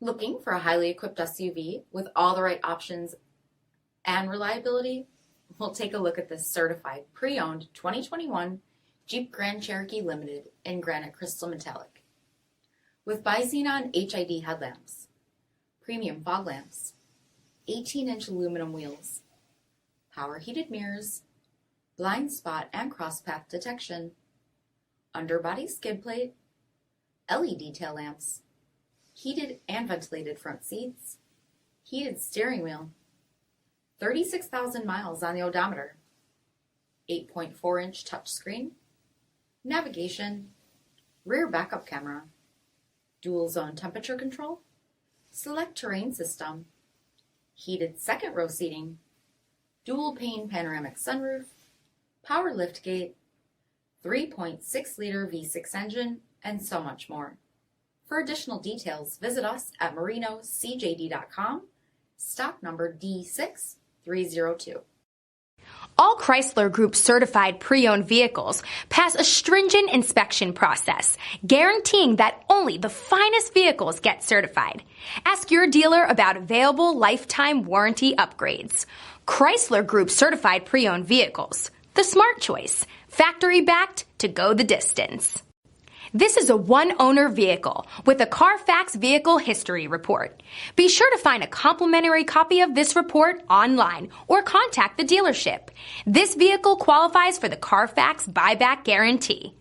Looking for a highly equipped SUV with all the right options and reliability? We'll take a look at this certified pre-owned 2021 Jeep Grand Cherokee Limited in granite crystal metallic. With BI-XENON HID headlamps, premium fog lamps, 18-inch aluminum wheels, power heated mirrors, blind spot and cross path detection, underbody skid plate, LED tail lamps, heated and ventilated front seats, heated steering wheel, 36,000 miles on the odometer, 8.4-inch touchscreen, navigation, rear backup camera, dual zone temperature control, SELEC-TERRAIN system, heated second row seating, dual pane panoramic sunroof, power liftgate, 3.6-liter V6 engine, and so much more. For additional details, visit us at marinocjd.com, stock number D6302. All Chrysler Group certified pre-owned vehicles pass a stringent inspection process, guaranteeing that only the finest vehicles get certified. Ask your dealer about available lifetime warranty upgrades. Chrysler Group certified pre-owned vehicles, the smart choice, factory backed to go the distance. This is a one-owner vehicle with a CARFAX vehicle history report. Be sure to find a complimentary copy of this report online or contact the dealership. This vehicle qualifies for the CARFAX buyback guarantee.